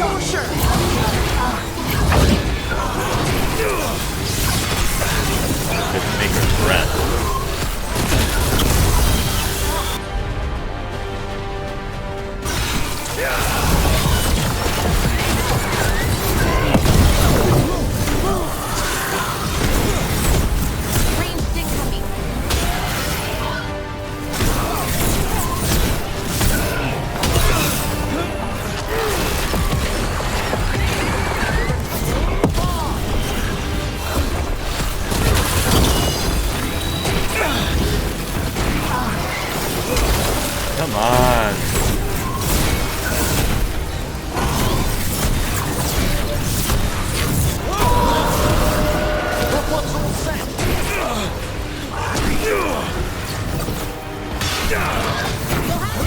Kosher! Could make her breath. Ranged incoming. Come on.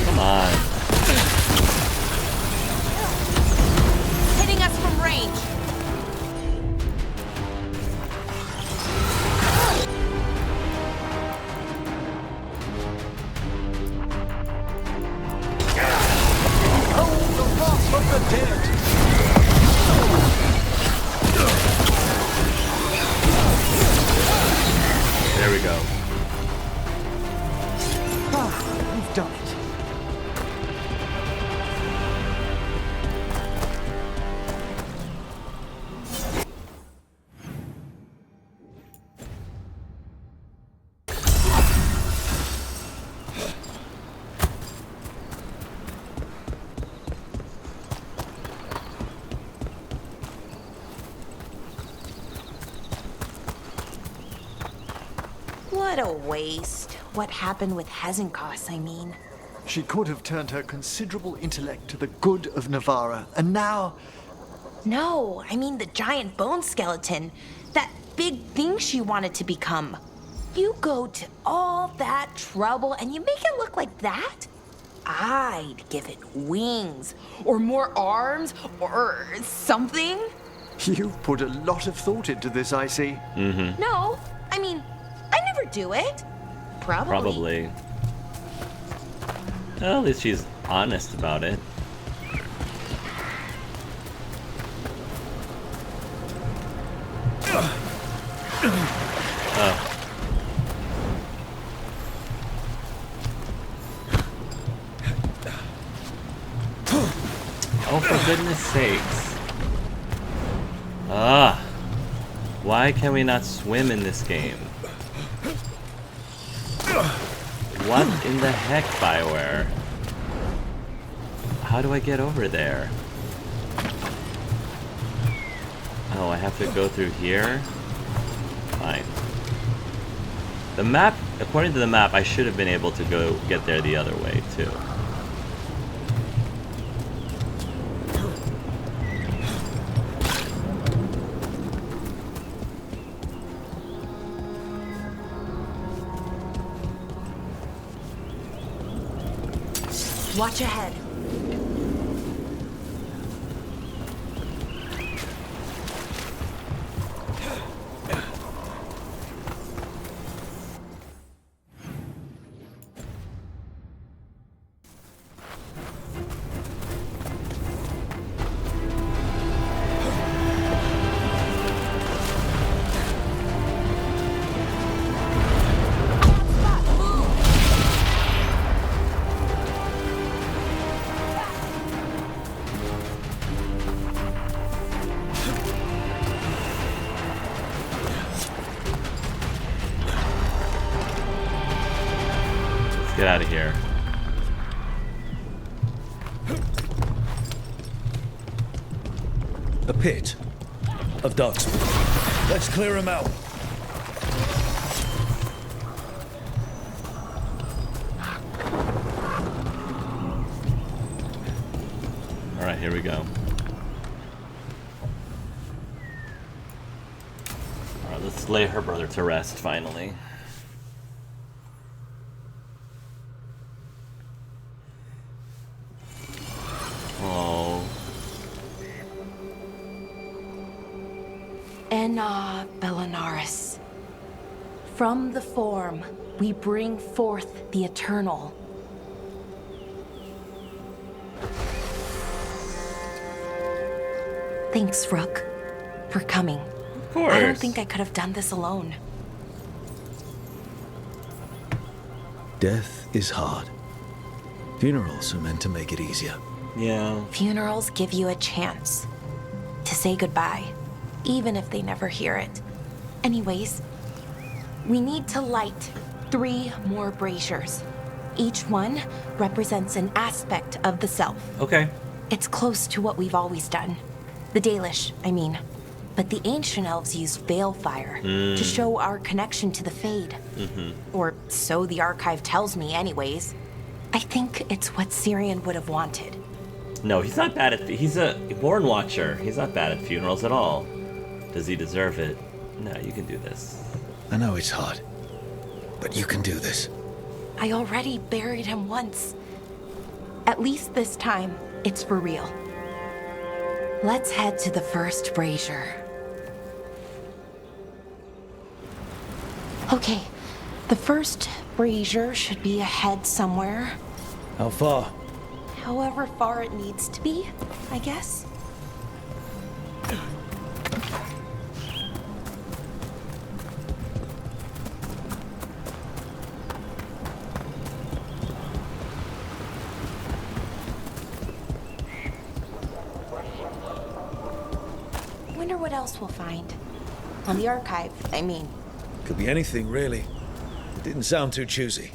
Come on. Hitting us from range. There we go. We've done it. What a waste. What happened with Hezenkos, I mean. She could have turned her considerable intellect to the good of Navarra, and now... No, I mean the giant bone skeleton. That big thing she wanted to become. You go to all that trouble and you make it look like that? I'd give it wings, or more arms, or something. You've put a lot of thought into this, I see. No, I mean, I never do it. Probably. Well, at least she's honest about it. Oh, for goodness sakes. Why can we not swim in this game? What in the heck, Bioware? How do I get over there? Oh, I have to go through here? Fine. The map, according to the map, I should have been able to go get there the other way, too. Watch ahead. Get out of here. A pit of ducks. Let's clear them out. All right, here we go. All right, let's lay her brother to rest finally. Bellara. From the form, we bring forth the eternal. Thanks, Rook, for coming. Of course. I don't think I could have done this alone. Death is hard. Funerals are meant to make it easier. Yeah. Funerals give you a chance to say goodbye, even if they never hear it. Anyways, we need to light 3 more braziers. Each one represents an aspect of the self. Okay. It's close to what we've always done. The Dalish, I mean. But the ancient elves used Veilfire to show our connection to the Fade. Or so the archive tells me anyways. I think it's what Syrian would have wanted. No, he's not bad at... He's a Born Watcher. He's not bad at funerals at all. Does he deserve it? No, you can do this. I know it's hard, but you can do this. I already buried him once. At least this time, it's for real. Let's head to the first brazier. Okay, the first brazier should be ahead somewhere. How far? However far it needs to be, I guess. Wonder what else we'll find. On the archive, I mean. Could be anything, really. It didn't sound too choosy.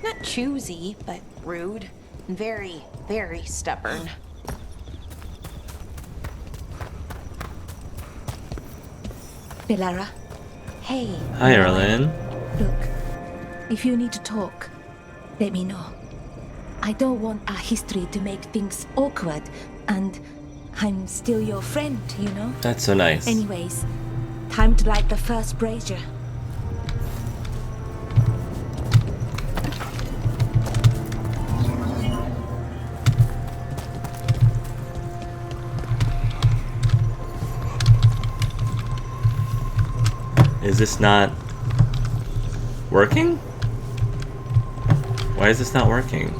Not choosy, but rude. And very, very stubborn. Bellara, Hey. Hi, Erlen. look. If you need to talk, let me know. I don't want our history to make things awkward, and I'm still your friend, you know? That's so nice. Anyways, time to light the first brazier. Is this not working? Why is this not working?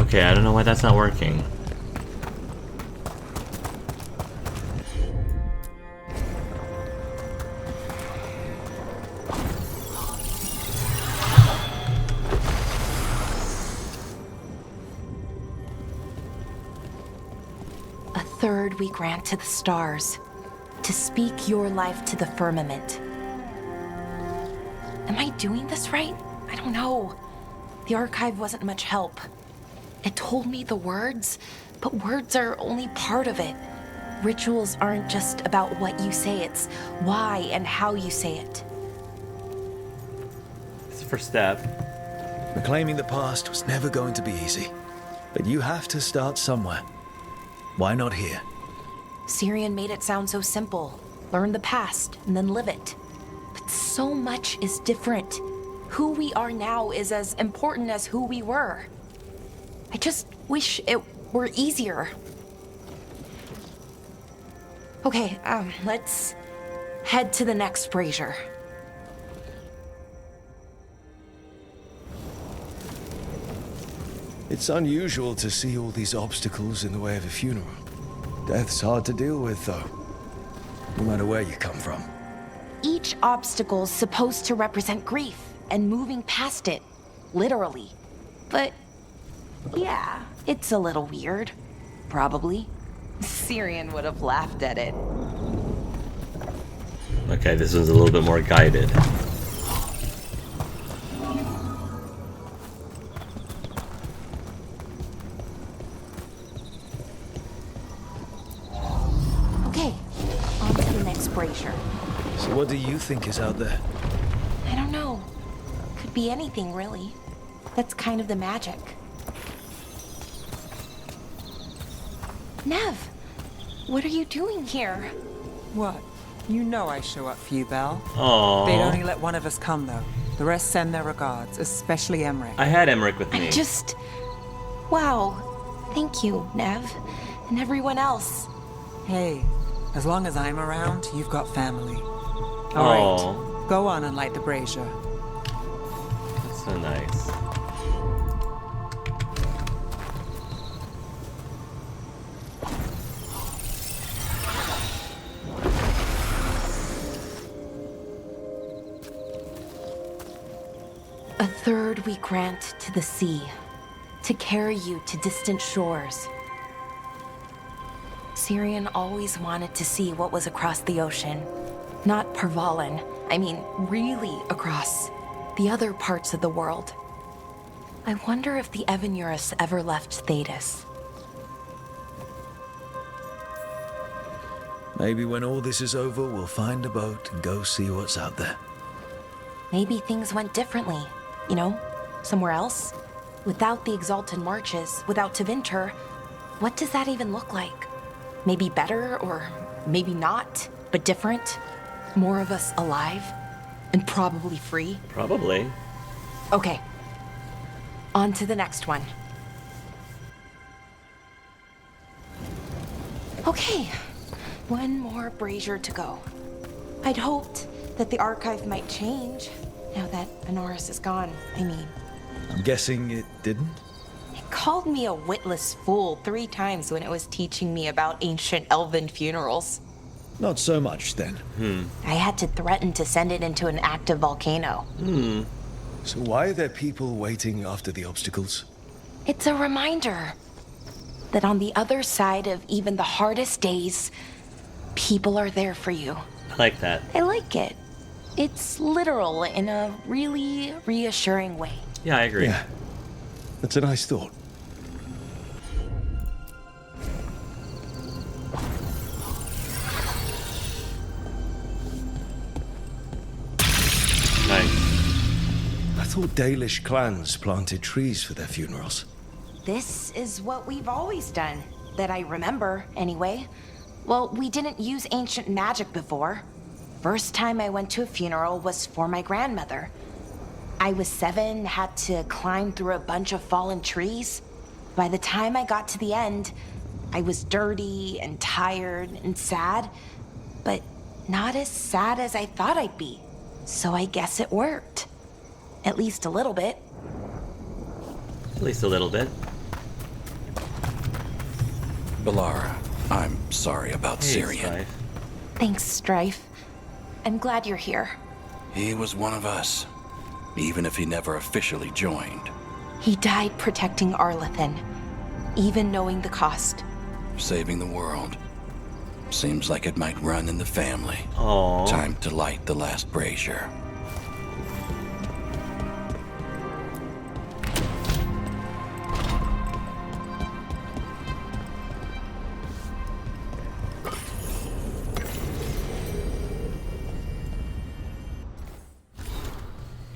Okay, I don't know why that's not working. A third we grant to the stars, to speak your life to the firmament. Am I doing this right? I don't know. The archive wasn't much help. It told me the words, but words are only part of it. Rituals aren't just about what you say, it's why and how you say it. It's the first step. Reclaiming the past was never going to be easy. But you have to start somewhere. Why not here? Syrian made it sound so simple. Learn the past and then live it. But so much is different. Who we are now is as important as who we were. I just wish it were easier. Okay, let's head to the next brazier. It's unusual to see all these obstacles in the way of a funeral. Death's hard to deal with, though, no matter where you come from. Each obstacle's supposed to represent grief and moving past it, literally. But yeah, it's a little weird. Probably. Syrian would have laughed at it. Okay, this one's a little bit more guided. Okay, on to the next brazier. So what do you think is out there? I don't know. Could be anything, really. That's kind of the magic. Nev, what are you doing here? What? You know I show up for you, Belle. Aww. They'd only let one of us come, though. The rest send their regards, especially Emmerich. I had Emmerich with me. Wow. Thank you, Nev. And everyone else. Hey, as long as I'm around, you've got family. Aw. All right, go on and light the brazier. That's so nice. third we grant to the sea, to carry you to distant shores. Syrian always wanted to see what was across the ocean. Not Pervalin, I mean really across the other parts of the world. I wonder if the Evenurus ever left Thedas. Maybe when all this is over, we'll find a boat and go see what's out there. Maybe things went differently, you know, somewhere else. Without the Exalted Marches, without Tevinter, what does that even look like? Maybe better, or maybe not, but different? More of us alive? And probably free? Probably. Okay. On to the next one. Okay. One more brazier to go. I'd hoped that the archive might change, now that Benares is gone, I mean. I'm guessing it didn't? It called me a witless fool 3 times when it was teaching me about ancient elven funerals. Not so much, then. I had to threaten to send it into an active volcano. So why are there people waiting after the obstacles? It's a reminder that on the other side of even the hardest days, people are there for you. I like that. I like it. It's literal in a really reassuring way. Yeah, I agree. Yeah. That's a nice thought. Nice. I thought Dalish clans planted trees for their funerals. This is what we've always done, that I remember, anyway. Well, we didn't use ancient magic before. First time I went to a funeral was for my grandmother. I was 7, had to climb through a bunch of fallen trees. By the time I got to the end, I was dirty and tired and sad, but not as sad as I thought I'd be. So I guess it worked. At least a little bit. At least a little bit. Bellara, I'm sorry about Hey, Syrian. Strife. Thanks, Strife. I'm glad you're here. He was one of us, even if he never officially joined. He died protecting Arlathan, even knowing the cost. Saving the world. Seems like it might run in the family. Aww. Time to light the last brazier.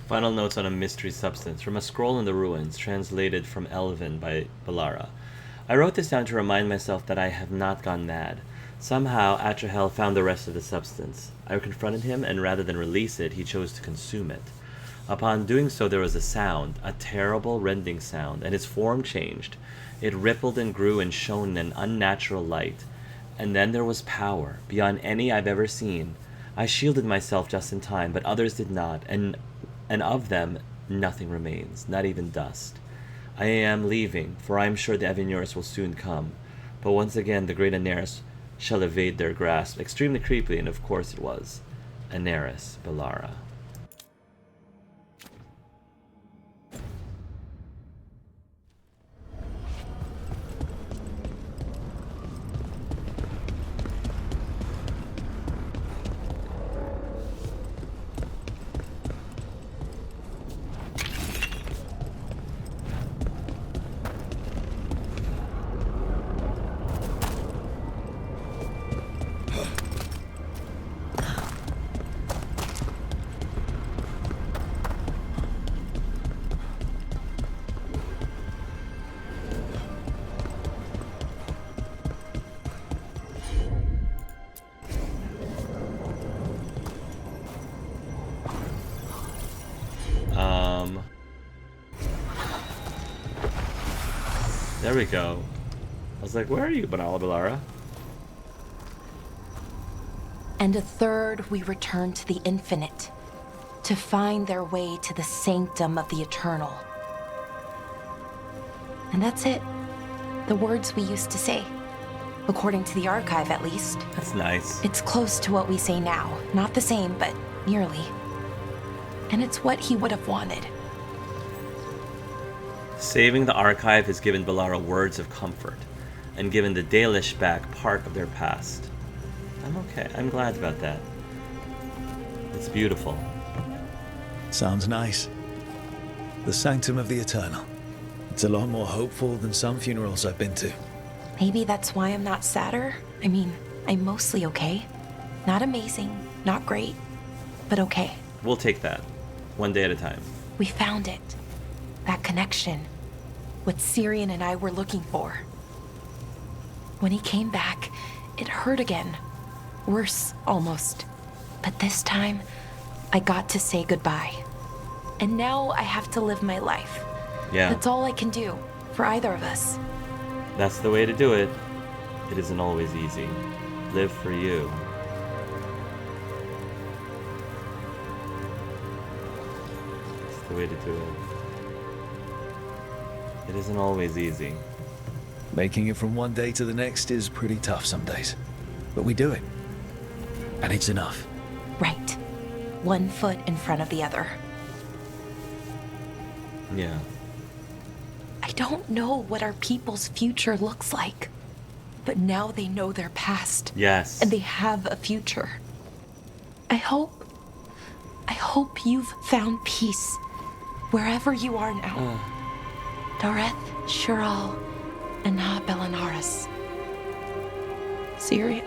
Final notes on a mystery substance from a scroll in the ruins, translated from Elven by Bellara. I wrote this down to remind myself that I have not gone mad. Somehow, Atrahel found the rest of the substance. I confronted him, and rather than release it, he chose to consume it. Upon doing so, there was a sound, a terrible rending sound, and its form changed. It rippled and grew and shone in an unnatural light. And then there was power, beyond any I've ever seen. I shielded myself just in time, but others did not, and of them, nothing remains, not even dust. I am leaving, for I am sure the Evenurus will soon come. But once again, the great Anaris shall evade their grasp. Extremely creepy, and of course it was. Anaris Bellara. There we go. I was like, where are you, Bellara? And a third we return to the infinite, to find their way to the sanctum of the eternal. And that's it. The words we used to say. According to the archive, at least. That's nice. It's close to what we say now. Not the same, but nearly. And it's what he would have wanted. Saving the archive has given Bellara words of comfort, and given the Dalish back part of their past. I'm okay. I'm glad about that. It's beautiful. Sounds nice. The Sanctum of the Eternal. It's a lot more hopeful than some funerals I've been to. Maybe that's why I'm not sadder. I mean, I'm mostly okay. Not amazing, not great, but okay. We'll take that. One day at a time. We found it. That connection. What Syrian and I were looking for. When he came back, it hurt again. Worse, almost. But this time, I got to say goodbye. And now I have to live my life. Yeah. That's all I can do, for either of us. That's the way to do it. It isn't always easy. Live for you. That's the way to do it. It isn't always easy. Making it from one day to the next is pretty tough some days. But we do it. And it's enough. Right. One foot in front of the other. Yeah. I don't know what our people's future looks like. But now they know their past. Yes. And they have a future. I hope you've found peace. Wherever you are now. Dareth, Shural, and Na Belanaris. Syrian,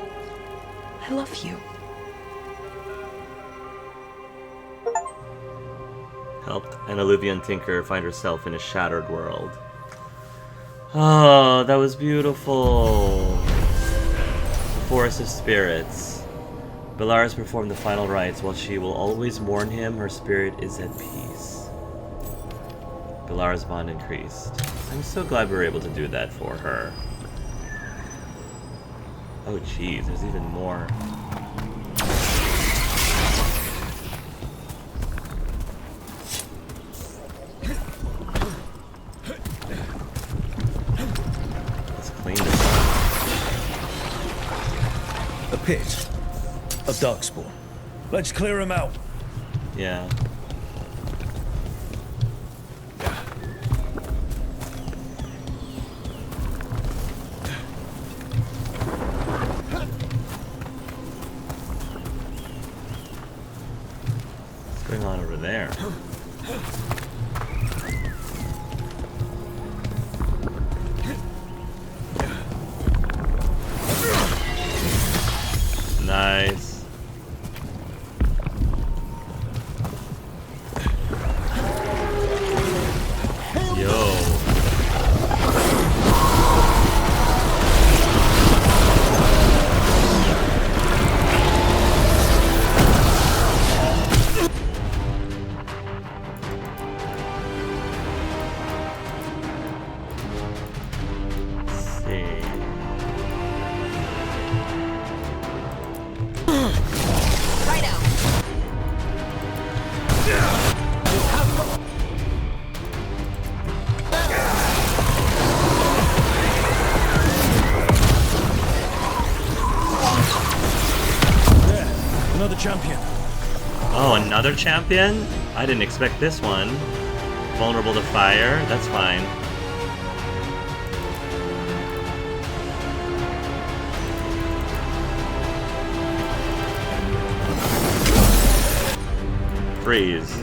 I love you. Helped an Alluvian tinker find herself in a shattered world. Oh, that was beautiful. The Forest of Spirits. Bellara's performed the final rites. While she will always mourn him, her spirit is at peace. Bellara's bond increased. I'm so glad we were able to do that for her. Oh geez, there's even more. Let's clean this up. A pit of darkspawn. Let's clear him out. Yeah. What's going on over there? Nice. Yo. Let's see. Another champion. Oh, another champion? I didn't expect this one. Vulnerable to fire? That's fine. Freeze.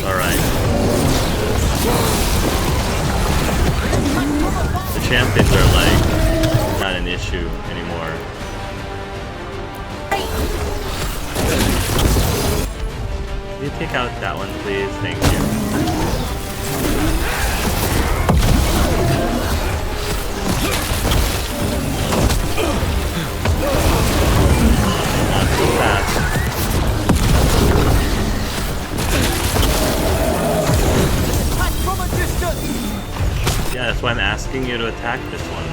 Alright. The champions are like not an issue anymore. Can you take out that one, please? Thank you. Not so fast. Yeah, that's why I'm asking you to attack this one.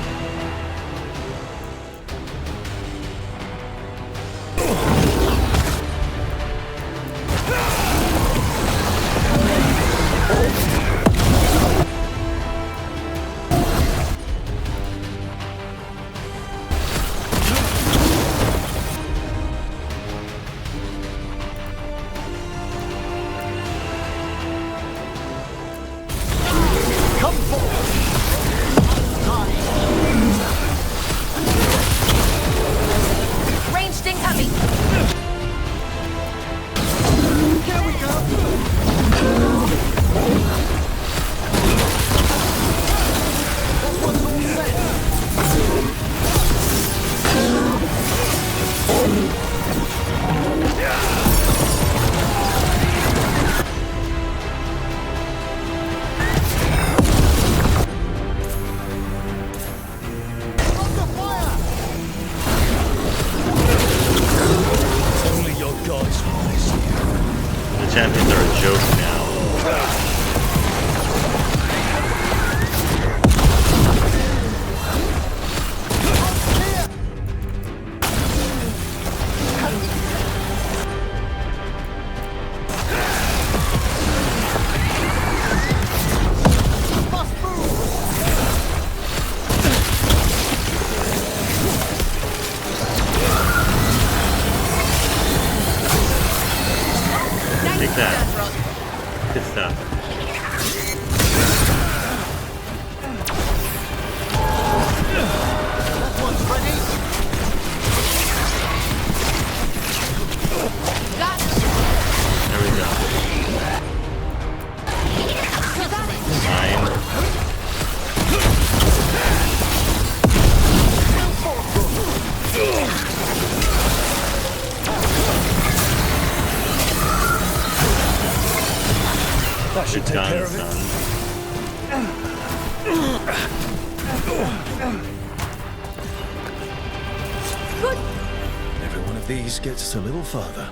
champions are a joke now. Take that. Good stuff. There we go. Fine. That should take care of it. Every one of these gets us a little farther.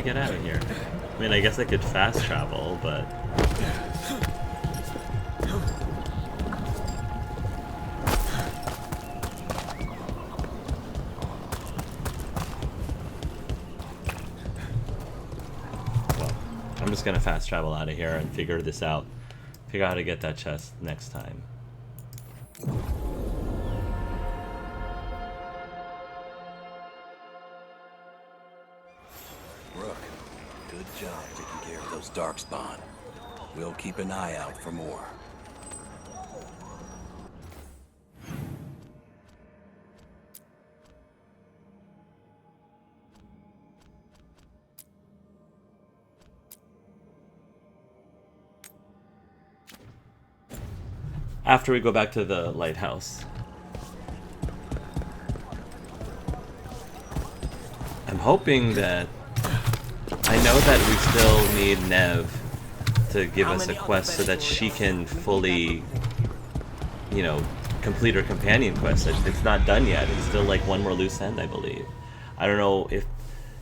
Get out of here. I mean, I guess I could fast travel, but well, I'm just gonna fast travel out of here and figure this out. Figure out how to get that chest next time. Darkspawn. We'll keep an eye out for more. After we go back to the lighthouse. I'm hoping that I know that we still need Nev to give us a quest so that she can fully, you know, complete her companion quest. It's not done yet. It's still like one more loose end, I believe. I don't know if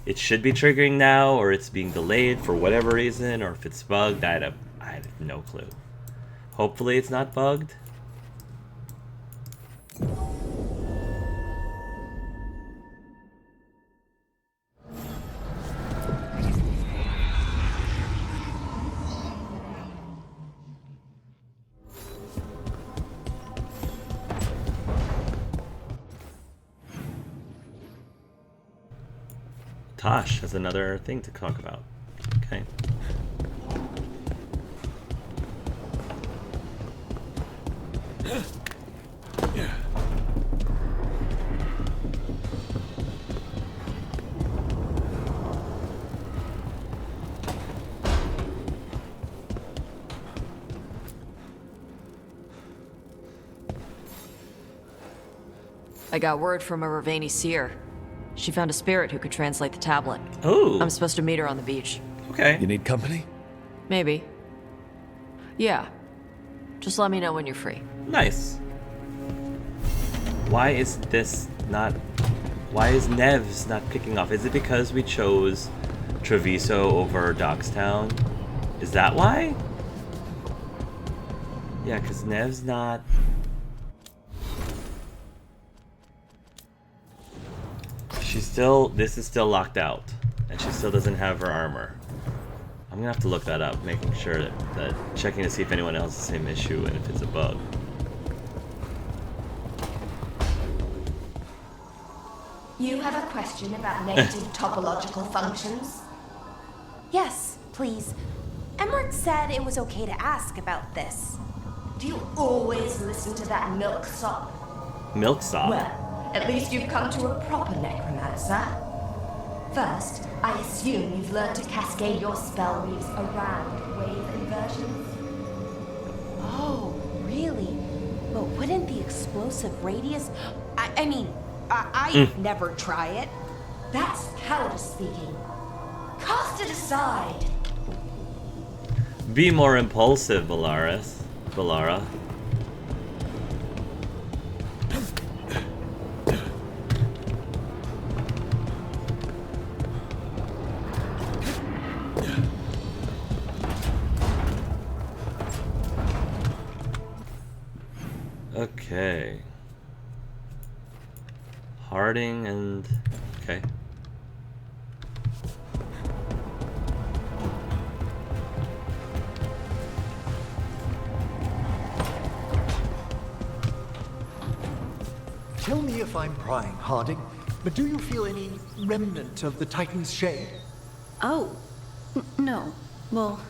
it should be triggering now or it's being delayed for whatever reason or if it's bugged. I have no clue. Hopefully it's not bugged. Tosh has another thing to talk about. Okay. I got word from a Ravani seer. She found a spirit who could translate the tablet. Oh. I'm supposed to meet her on the beach. Okay. You need company? Maybe. Yeah. Just let me know when you're free. Nice. Why is Nev's not picking off? Is it because we chose Treviso over Dockstown? Is that why? Yeah, because Nev's not... This is still locked out. And she still doesn't have her armor. I'm gonna have to look that up, making sure that checking to see if anyone else has the same issue and if it's a bug. You have a question about negative topological functions? Yes, please. Emmerich said it was okay to ask about this. Do you always listen to that milksop? Milksop? Well, at least you've come to a proper necromancer. First, I assume you've learned to cascade your spell weaves around wave inversions. Oh, really? But wouldn't the explosive radius... I'd never try it. That's cowardice speaking. Cast it aside. Be more impulsive, Bellara. Okay. Harding and... okay. Tell me if I'm prying, Harding, but do you feel any remnant of the Titan's shade? Oh, no. Well,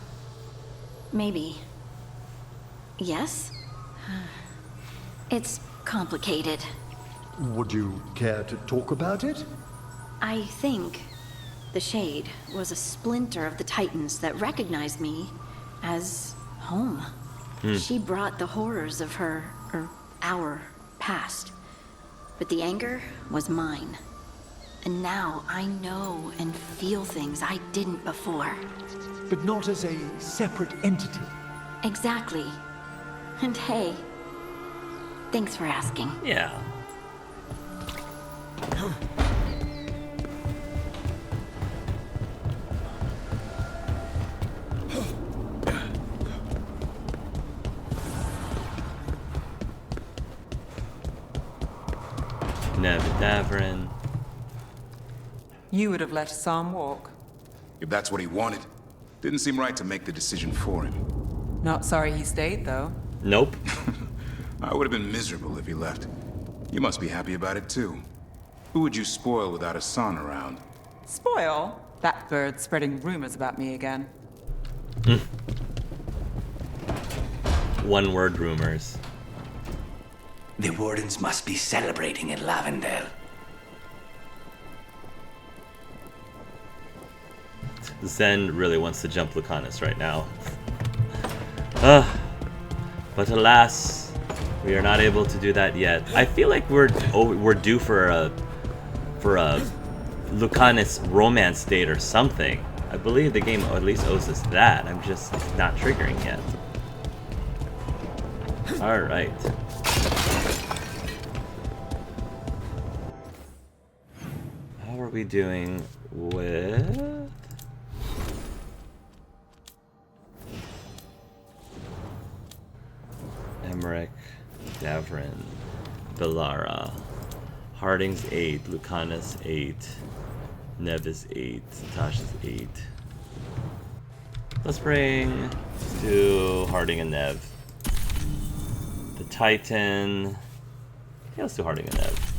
maybe. Yes? It's complicated. Would you care to talk about it? I think the Shade was a splinter of the Titans that recognized me as home. She brought the horrors of our past. But the anger was mine. And now I know and feel things I didn't before. But not as a separate entity. Exactly. And hey, thanks for asking. Yeah. Never Davrin. You would have let Sam walk. If that's what he wanted, didn't seem right to make the decision for him. Not sorry he stayed, though. Nope. I would have been miserable if he left. You must be happy about it too. Who would you spoil without a son around? Spoil? That bird's spreading rumors about me again. One-word rumors. The Wardens must be celebrating in Lavendale. Zen really wants to jump Lucanus right now. But alas, we are not able to do that yet. I feel like we're due for a Lucanus romance date or something. I believe the game at least owes us that. I'm just not triggering yet. All right. How are we doing with? Emmerich, Davrin, Bellara, Harding's 8, Lucanus 8, Nev is 8, Natasha's 8. Let's bring to Harding and Nev. The Titan. Yeah, let's do Harding and Nev.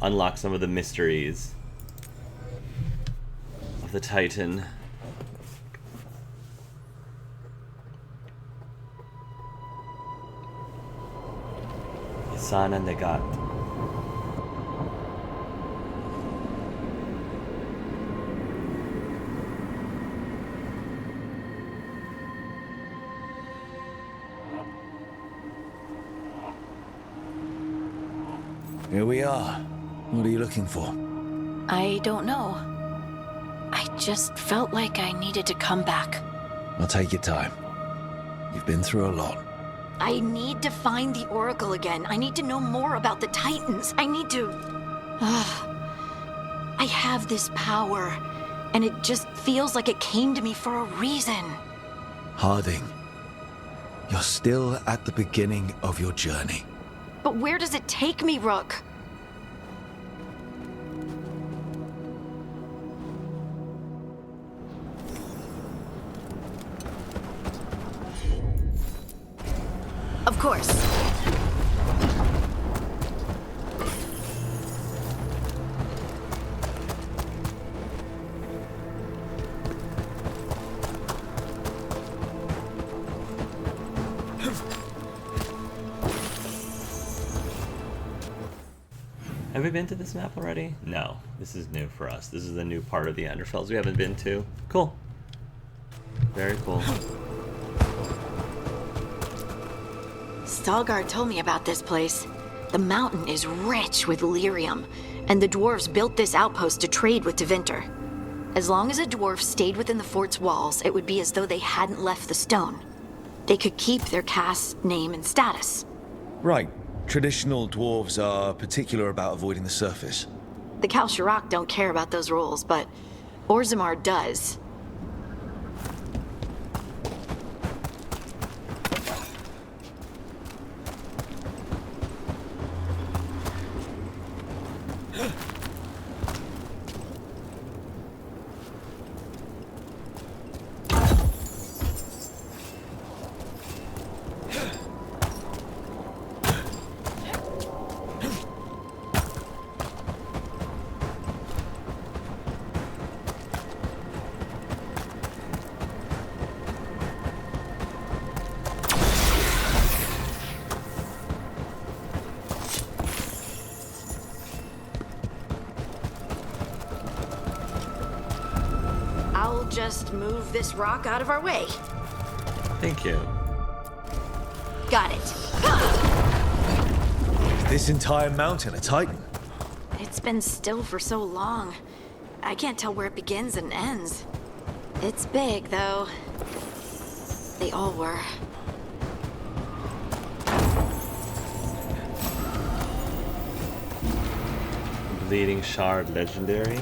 Unlock some of the mysteries of the Titan. Isana Negat. Here we are. What are you looking for? I don't know. I just felt like I needed to come back. I'll take your time. You've been through a lot. I need to find the Oracle again. I need to know more about the Titans. I need to... I have this power, and it just feels like it came to me for a reason. Harding, you're still at the beginning of your journey. But where does it take me, Rook? Of course. Have we been to this map already? No, this is new for us. This is the new part of the Anderfells we haven't been to. Cool. Very cool. Stalgard told me about this place. The mountain is rich with lyrium, and the dwarves built this outpost to trade with Tevinter. As long as a dwarf stayed within the fort's walls, it would be as though they hadn't left the stone. They could keep their caste, name, and status. Right. Traditional dwarves are particular about avoiding the surface. The Kal'sharok don't care about those rules, but Orzammar does. Just move this rock out of our way. Thank you. Got it. Is this entire mountain a Titan? It's been still for so long. I can't tell where it begins and ends. It's big, though. They all were. Bleeding Shard Legendary.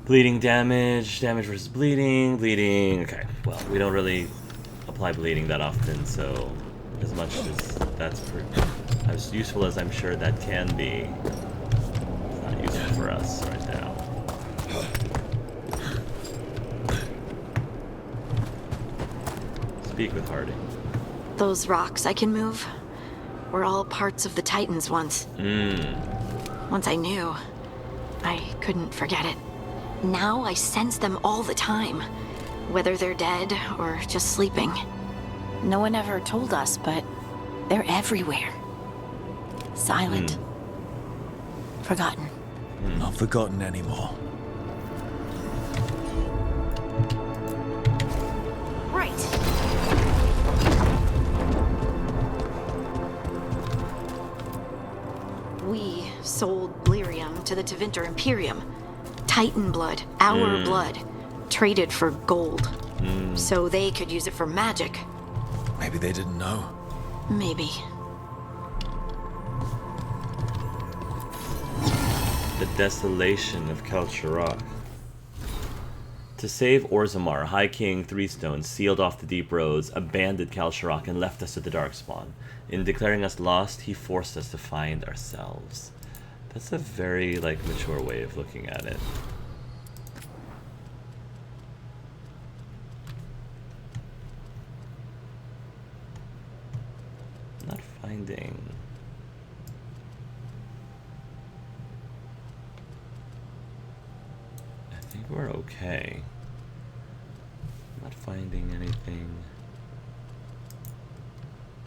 Bleeding damage versus bleeding, okay. Well, we don't really apply bleeding that often, so as much as that's as useful as I'm sure that can be, it's not useful for us right now. Speak with Harding. Those rocks I can move were all parts of the Titans once. Once I knew, I couldn't forget it. Now I sense them all the time, whether they're dead or just sleeping. No one ever told us, but they're everywhere. Silent. Forgotten. Not forgotten anymore. Right. We sold lyrium to the Tevinter Imperium. Titan blood, our blood, traded for gold. So they could use it for magic. Maybe they didn't know. Maybe. The desolation of Kal'sharok. To save Orzammar, High King Threestone sealed off the deep roads, abandoned Kal'sharok, and left us to the Darkspawn. In declaring us lost, he forced us to find ourselves. That's a very, mature way of looking at it. Not finding... I think we're okay. Not finding anything.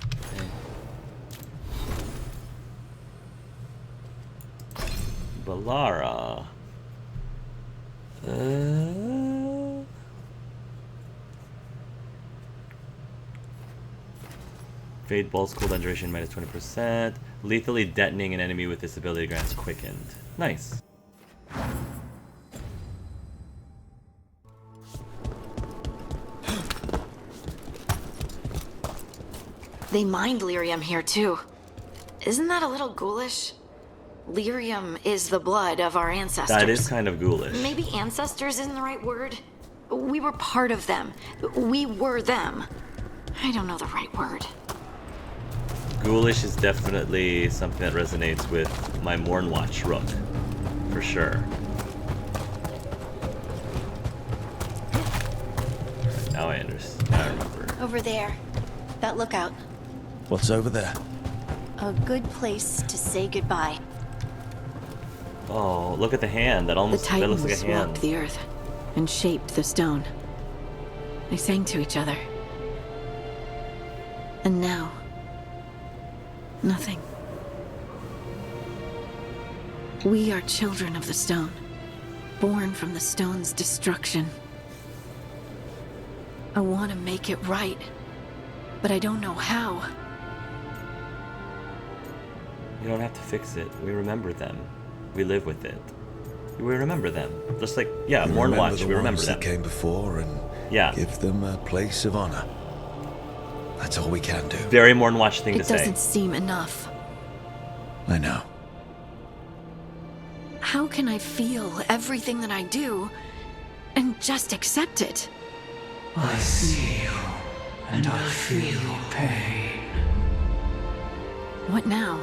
Okay. Bellara. Fade Ball's cooldown duration minus 20%. Lethally detonating an enemy with this ability grants quickened. Nice. They mined lyrium here too. Isn't that a little ghoulish? Lyrium is the blood of our ancestors. That is kind of ghoulish. Maybe ancestors isn't the right word. We were part of them. We were them. I don't know the right word. Ghoulish is definitely something that resonates with my Mornwatch rook, for sure. Now I understand. Now I remember. Over there. That lookout. What's over there? A good place to say goodbye. Oh, look at the hand. That looks like a hand. Walked the earth and shaped the stone. They sang to each other. And now, nothing. We are children of the stone, born from the stone's destruction. I want to make it right, but I don't know how. You don't have to fix it. We remember them. We live with it. We remember them. Just like, yeah, Mornwatch, we remember them. That came before and give them a place of honor. That's all we can do. Very Mornwatch thing to say. It doesn't seem enough. I know. How can I feel everything that I do and just accept it? I see you, and I feel your pain. What now?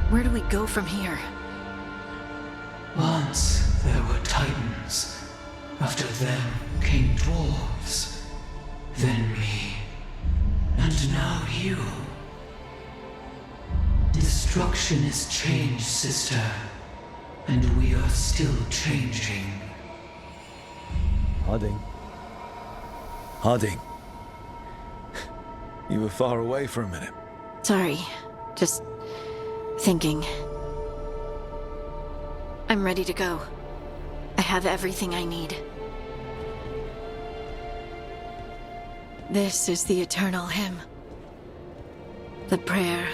Where do we go from here? Once there were titans. After them came dwarves. Then me. And now you. Destruction is changed, sister. And we are still changing. Harding. Harding. You were far away for a minute. Sorry. Just thinking. I'm ready to go. I have everything I need. This is the eternal hymn. The prayer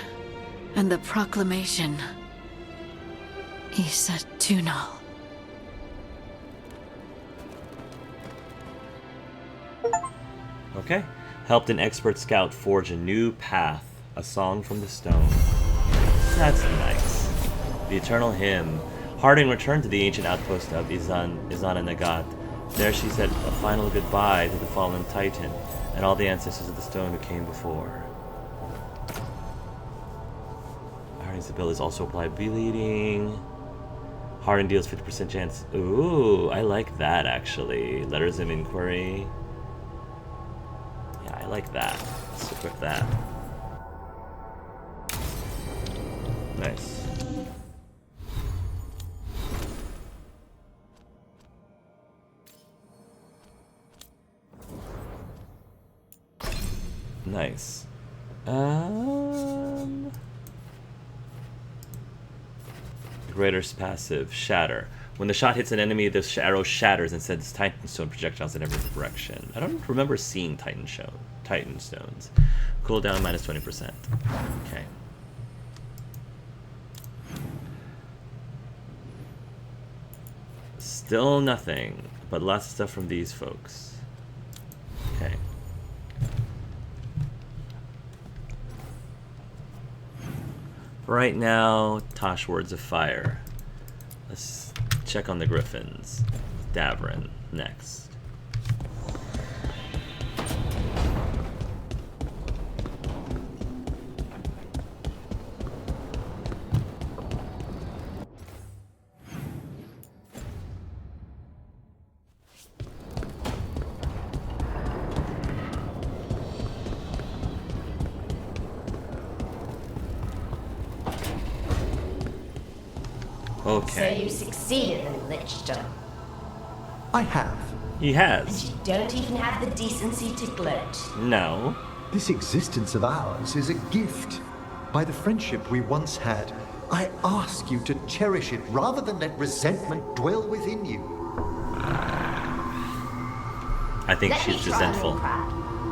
and the proclamation. Isa Tunal. Okay. Helped an expert scout forge a new path. A song from the stone. That's nice. The eternal hymn. Harding returned to the ancient outpost of Izana-Nagat. There she said a final goodbye to the fallen Titan and all the ancestors of the stone who came before. Harding's abilities also apply bleeding. Harding deals 50% chance. Ooh, I like that actually. Letters of inquiry. Yeah, I like that. Let's equip that. Nice. Nice. Greater's passive, Shatter. When the shot hits an enemy, the arrow shatters and sends Titan Stone projectiles in every direction. I don't remember seeing Titan Stones. Cooldown minus 20%. Okay. Still nothing, but lots of stuff from these folks. Okay. Right now, Tosh Words of Fire. Let's check on the Griffins. Davrin, next. Okay. So you succeeded in Lichdom. I have. He has. And you don't even have the decency to gloat. No. This existence of ours is a gift. By the friendship we once had, I ask you to cherish it rather than let resentment dwell within you. I think she's resentful.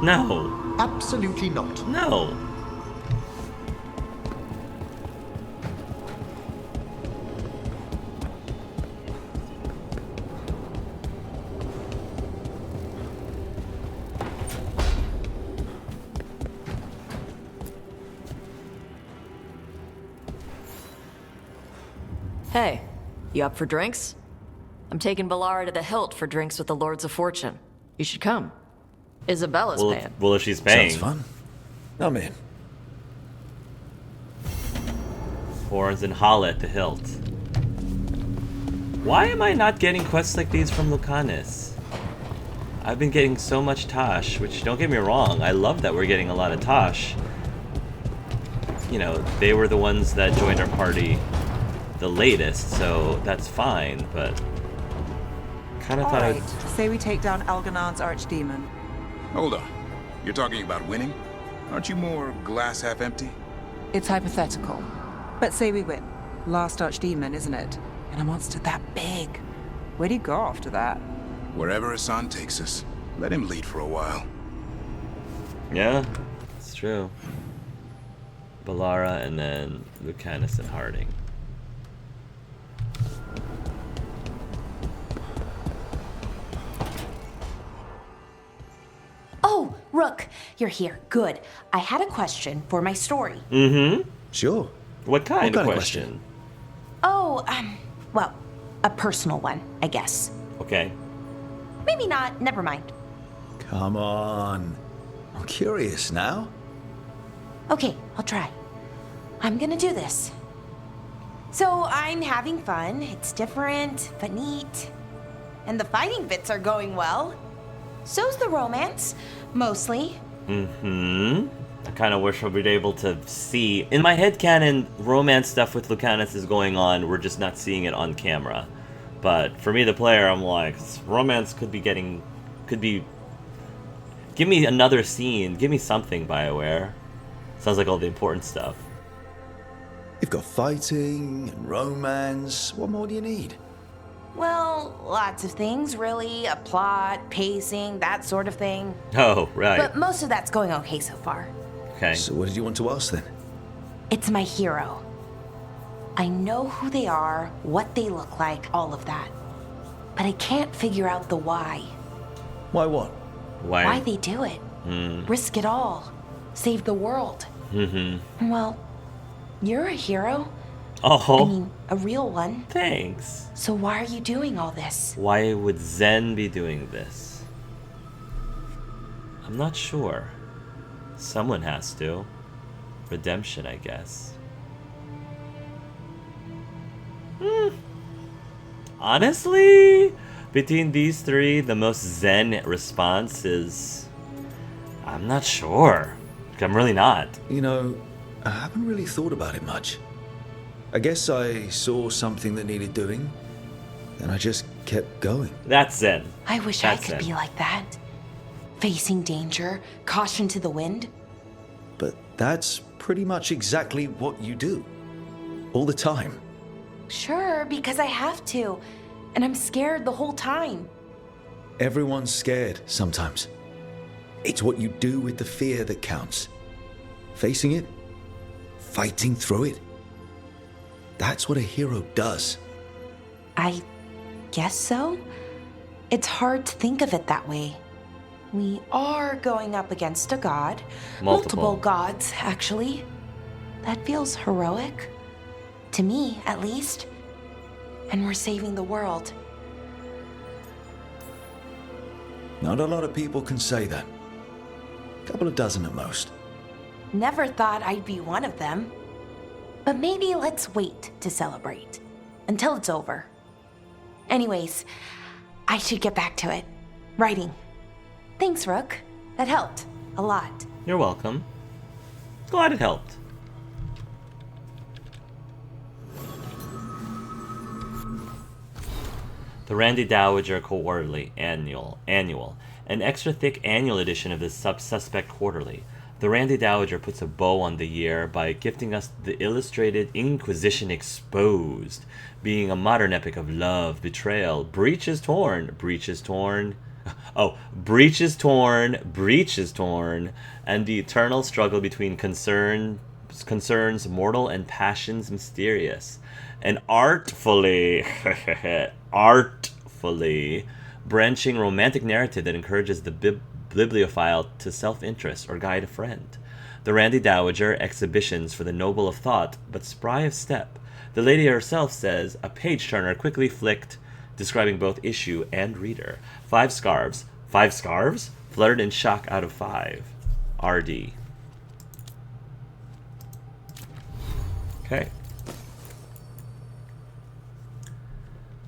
No. Absolutely not. No. Hey, you up for drinks? I'm taking Bellara to the Hilt for drinks with the Lords of Fortune. You should come. Isabella's paying. Well, if she's paying. Sounds fun. I'm in. Horns and Hala at the Hilt. Why am I not getting quests like these from Lucanus? I've been getting so much Tosh, which, don't get me wrong, I love that we're getting a lot of Tosh. You know, they were the ones that joined our party the latest, so that's fine, but kind of thought Alright, say we take down Elgar'nan's archdemon. Hold on. You're talking about winning? Aren't you more glass half empty? It's hypothetical. But say we win. Last archdemon, isn't it? And a monster that big. Where do you go after that? Wherever Hassan takes us. Let him lead for a while. Yeah, it's true. Bellara and then Lucanus and Harding. Oh, Rook, you're here. Good. I had a question for my story. Mm-hmm. Sure. What kind of question? Oh, well, a personal one, I guess. Okay. Maybe not. Never mind. Come on. I'm curious now. Okay, I'll try. I'm gonna do this. So I'm having fun. It's different, but neat. And the fighting bits are going well. So's the romance, mostly. Mm-hmm. I kind of wish I'd be able to see. In my headcanon, romance stuff with Lucanus is going on. We're just not seeing it on camera. But for me, the player, I'm like, romance could be. Give me another scene. Give me something, BioWare. Sounds like all the important stuff. You've got fighting and romance. What more do you need? Well, lots of things, really. A plot, pacing, that sort of thing. Oh, right. But most of that's going okay so far. Okay. So what did you want to ask then? It's my hero. I know who they are, what they look like, all of that. But I can't figure out the why. Why what? Why they do it. Risk it all. Save the world. Mm-hmm. Well, you're a hero. Oh. I mean, a real one. Thanks. So why are you doing all this? Why would Zen be doing this? I'm not sure. Someone has to. Redemption, I guess. Honestly, between these three, the most Zen response is... I'm not sure. I'm really not. You know, I haven't really thought about it much. I guess I saw something that needed doing, and I just kept going. That's Zen. I wish I could be like that. Facing danger, caution to the wind. But that's pretty much exactly what you do. All the time. Sure, because I have to. And I'm scared the whole time. Everyone's scared sometimes. It's what you do with the fear that counts. Facing it, fighting through it. That's what a hero does. I guess so. It's hard to think of it that way. We are going up against a god. Multiple gods, actually. That feels heroic. To me, at least. And we're saving the world. Not a lot of people can say that. A couple of dozen at most. Never thought I'd be one of them. But maybe let's wait to celebrate. Until it's over. Anyways, I should get back to it. Writing. Thanks, Rook. That helped. A lot. You're welcome. Glad it helped. The Randy Dowager Quarterly Annual. An extra thick annual edition of the Suspect Quarterly. The Randy Dowager puts a bow on the year by gifting us the illustrated Inquisition Exposed, being a modern epic of love, betrayal, breaches torn, and the eternal struggle between concerns mortal and passions mysterious. An artfully branching romantic narrative that encourages the bibliophile to self-interest or guide a friend. The Randy Dowager, exhibitions for the noble of thought but spry of step. The lady herself says, a page turner quickly flicked, describing both issue and reader. 5 scarves. 5 scarves? Fluttered in shock out of 5. RD. Okay.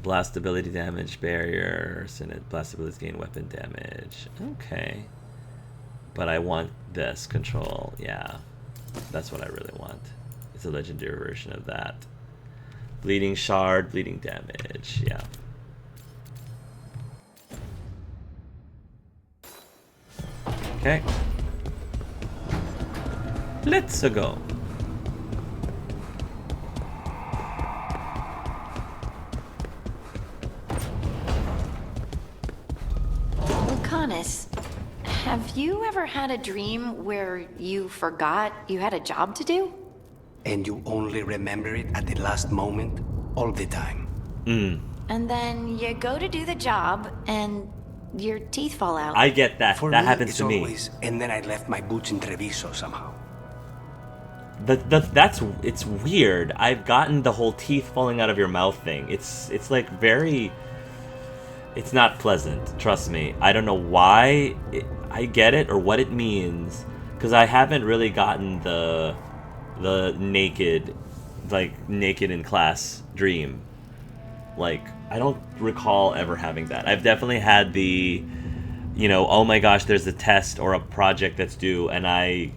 Blast ability damage, barrier, blast abilities gain weapon damage. Okay. But I want this control. Yeah. That's what I really want. It's a legendary version of that. Bleeding shard, bleeding damage. Yeah. Okay. Let's go. Wilcanis, have you ever had a dream where you forgot you had a job to do? And you only remember it at the last moment, all the time. And then you go to do the job, and your teeth fall out. I get that. For that me, happens it's to me. always, and then I left my boots in Treviso somehow. It's weird. I've gotten the whole teeth falling out of your mouth thing. It's like very... It's not pleasant, trust me. I don't know why I get it or what it means, because I haven't really gotten the naked in class dream. Like, I don't recall ever having that. I've definitely had the, oh my gosh, there's a test or a project that's due, and I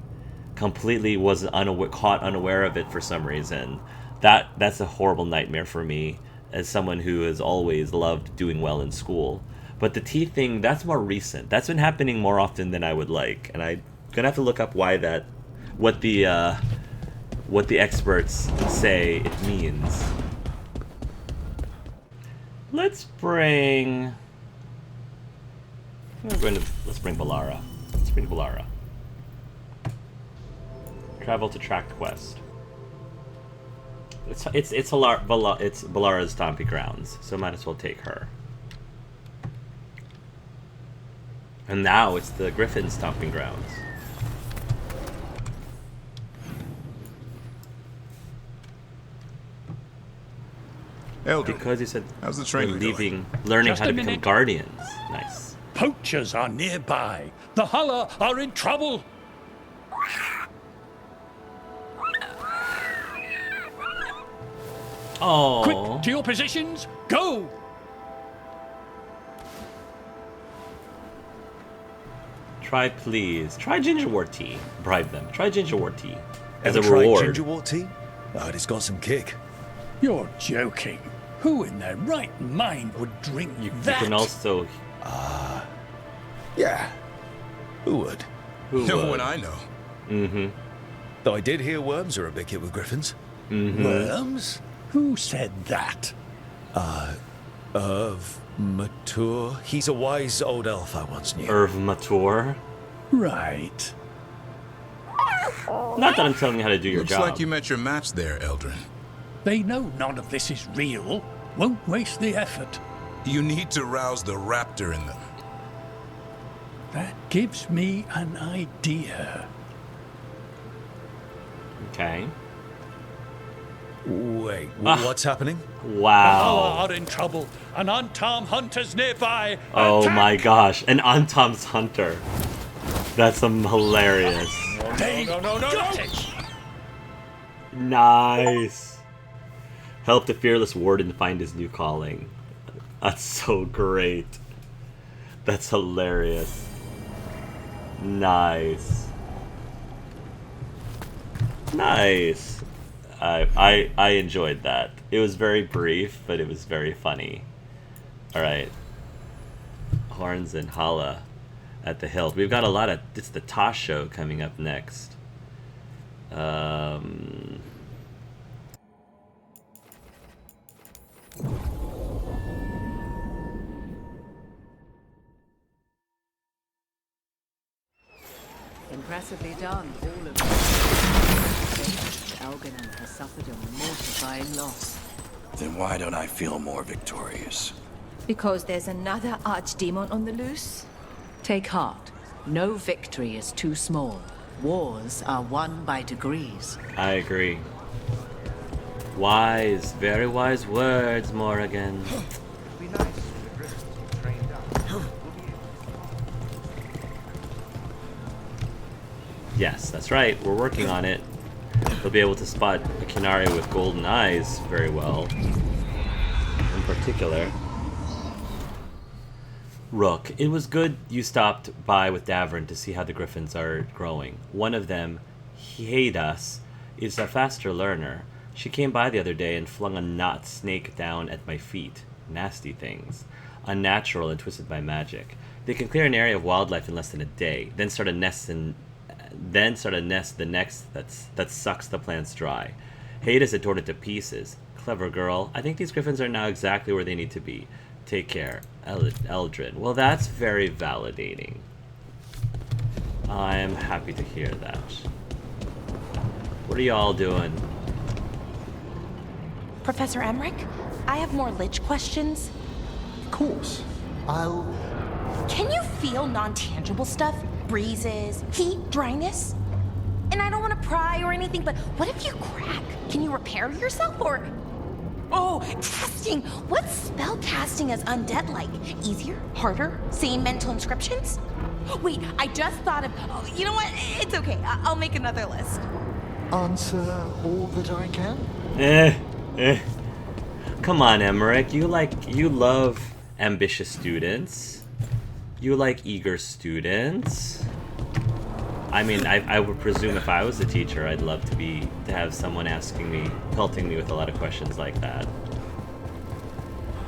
completely was caught unaware of it for some reason. That's a horrible nightmare for me, as someone who has always loved doing well in school. But the teeth thing, that's more recent. That's been happening more often than I would like, and I'm gonna have to look up why that, what the experts say it means. Let's bring Bellara. Let's bring Bellara. Travel to Tract Quest. It's Bellara's stomping grounds, so might as well take her. And now it's the Griffin's stomping grounds. Eldrin, because you said how's the training learning Just how to a become minute. guardians. Nice. Poachers are nearby. The Hulla are in trouble. Oh. Quick, to your positions. Go! Try, please. Try gingerwort tea. Bribe them. Try gingerwort tea as Ever a tried reward. gingerwort tea? Oh, it's got some kick. You're joking. Who in their right mind would drink that? You can also. Yeah. Who would? No one I know. Mm-hmm. Though I did hear worms are a big hit with griffins. Mm-hmm. Worms? Who said that? Ervematur. He's a wise old elf I once knew. Ervematur. Right. Not that I'm telling you how to do your Looks job. like you met your match there, Eldrin. They know none of this is real. Won't waste the effort. You need to rouse the raptor in them. That gives me an idea. Okay. Wait, what's happening? The Hulla Wow. are in trouble. An unarmed hunter's nearby. Oh Attack! my gosh. An Antom's Hunter. That's hilarious. They got it! Nice. Help the fearless warden find his new calling. That's so great. That's hilarious. Nice. Nice. I enjoyed that. It was very brief, but it was very funny. Alright. Horns and Hala at the hilt. We've got a lot of... It's the Tosh show coming up next. Impressively done, all of you. Elgar'nan has suffered a mortifying loss. Then why don't I feel more victorious? Because there's another archdemon on the loose? Take heart. No victory is too small. Wars are won by degrees. I agree. Wise, very wise words, Morrigan. Yes, that's right. We're working on it. They'll be able to spot a Qunari with golden eyes very well. In particular. Rook, it was good you stopped by with Davrin to see how the griffins are growing. One of them, Hiedas, is a faster learner. She came by the other day and flung a knot snake down at my feet. Nasty things. Unnatural and twisted by magic. They can clear an area of wildlife in less than a day, then start a nest the next that sucks the plants dry. Hiedas had torn it to pieces. Clever girl. I think these griffins are now exactly where they need to be. Take care. Eldrin. Well, that's very validating. I'm happy to hear that. What are y'all doing? Professor Emmerich, I have more Lich questions. Of course. Can you feel non-tangible stuff? Breezes, heat, dryness? And I don't want to pry or anything, but what if you crack? Can you repair yourself or... Oh, casting! What's spell casting as undead like? Easier? Harder? Same mental inscriptions? Wait, I just thought of... Oh, you know what? It's okay. I'll make another list. Answer all that I can? Come on, Emmerich. You love ambitious students. You like eager students. I mean, I would presume if I was a teacher, I'd love to have someone pelting me with a lot of questions like that.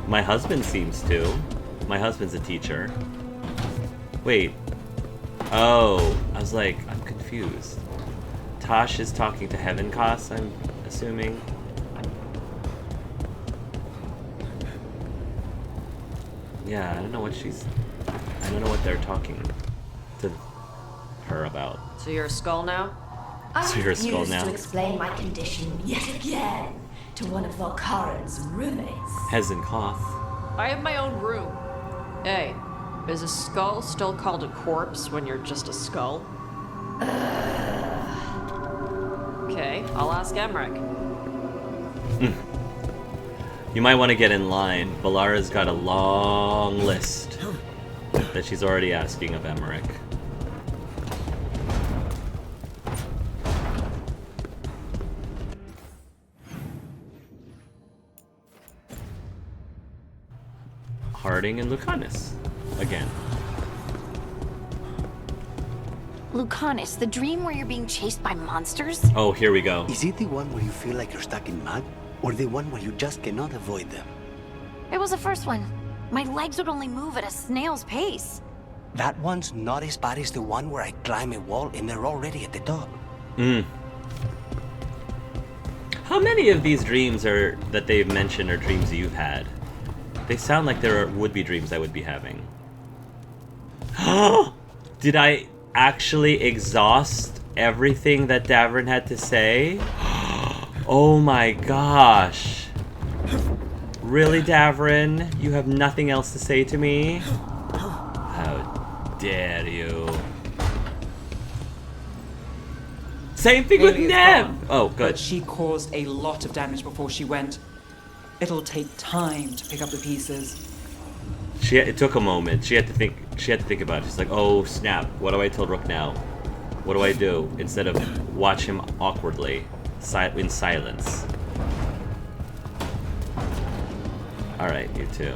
My husband seems to. My husband's a teacher. Wait. Oh, I was like, I'm confused. Tosh is talking to Heaven Koss, I'm assuming. Yeah, I don't know what they're talking to her about. So you're a skull now? I So you're a skull refuse now. to explain my condition yet again to one of Volkaran's roommates. Hezen Koth. I have my own room. Hey, is a skull still called a corpse when you're just a skull? Okay, I'll ask Emmerich. You might want to get in line. Bellara's got a long list that she's already asking of Emmerich. Harding and Lucanus. Again. Lucanus, the dream where you're being chased by monsters? Oh, here we go. Is it the one where you feel like you're stuck in mud? Or the one where you just cannot avoid them? It was the first one. My legs would only move at a snail's pace. That one's not as bad as the one where I climb a wall and they're already at the top. How many of these dreams that they've mentioned are dreams you've had? They sound like there would be dreams I would be having. Did I actually exhaust everything that Davrin had to say? Oh my gosh. Really, Davrin? You have nothing else to say to me? How dare you? Same thing with Haley is Neb! gone, Oh, good. But she caused a lot of damage before she went. It'll take time to pick up the pieces. It took a moment. She had to think about it. She's like, oh snap, what do I tell Rook now? What do I do? Instead of watch him awkwardly, in silence. Alright, you two.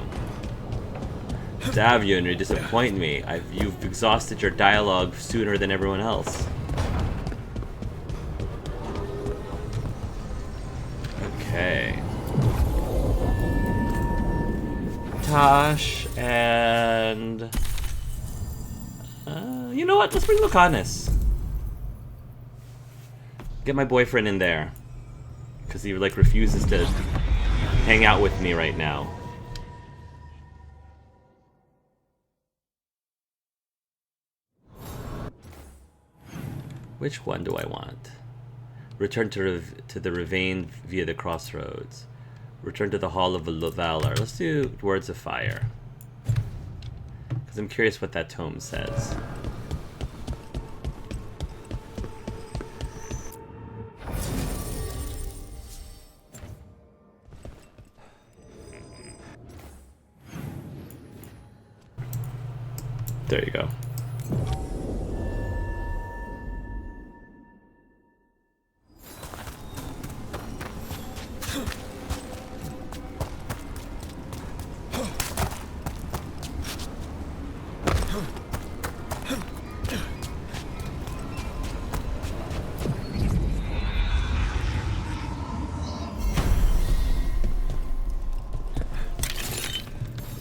Davion, you disappoint me. You've exhausted your dialogue sooner than everyone else. Okay. Tosh and... you know what? Let's bring Lucanus. Get my boyfriend in there. Because he, like, refuses to hang out with me right now. Which one do I want? Return to the Ravine via the crossroads. Return to the Hall of Valor. Let's do Words of Fire. Because I'm curious what that tome says. There you go.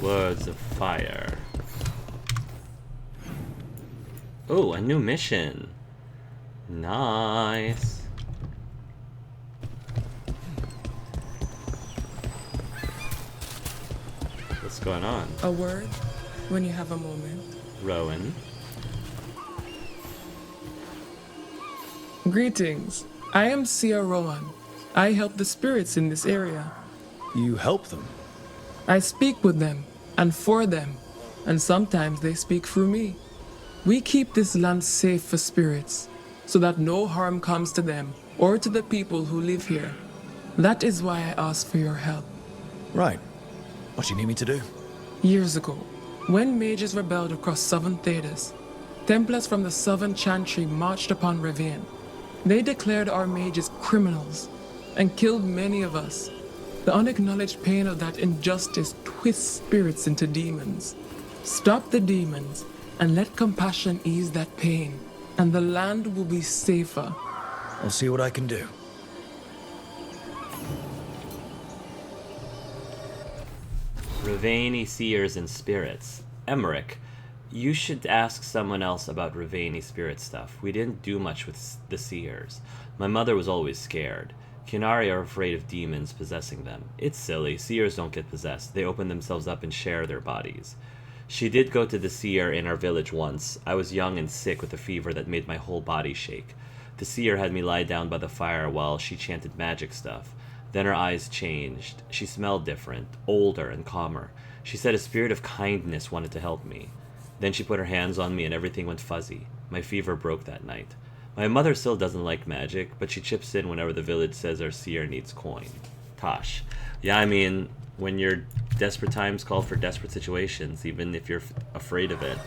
Words of fire. Oh, a new mission. Nice. What's going on? A word when you have a moment. Rowan. Greetings. I am Seer Rowan. I help the spirits in this area. You help them? I speak with them and for them, and sometimes they speak through me. We keep this land safe for spirits, so that no harm comes to them or to the people who live here. That is why I ask for your help. Right. What do you need me to do? Years ago, when mages rebelled across southern Thedas, Templars from the southern Chantry marched upon Ravine. They declared our mages criminals and killed many of us. The unacknowledged pain of that injustice twists spirits into demons. Stop the demons and let compassion ease that pain, and the land will be safer. I'll see what I can do. Ravani Seers and Spirits. Emmerich, you should ask someone else about Ravani spirit stuff. We didn't do much with the Seers. My mother was always scared. Qunari are afraid of demons possessing them. It's silly. Seers don't get possessed. They open themselves up and share their bodies. She did go to the Seer in our village once. I was young and sick with a fever that made my whole body shake. The Seer had me lie down by the fire while she chanted magic stuff. Then her eyes changed. She smelled different, older and calmer. She said a spirit of kindness wanted to help me. Then she put her hands on me and everything went fuzzy. My fever broke that night. My mother still doesn't like magic, but she chips in whenever the village says our seer needs coin. Tosh. Yeah, I mean, when your desperate times call for desperate situations, even if you're afraid of it,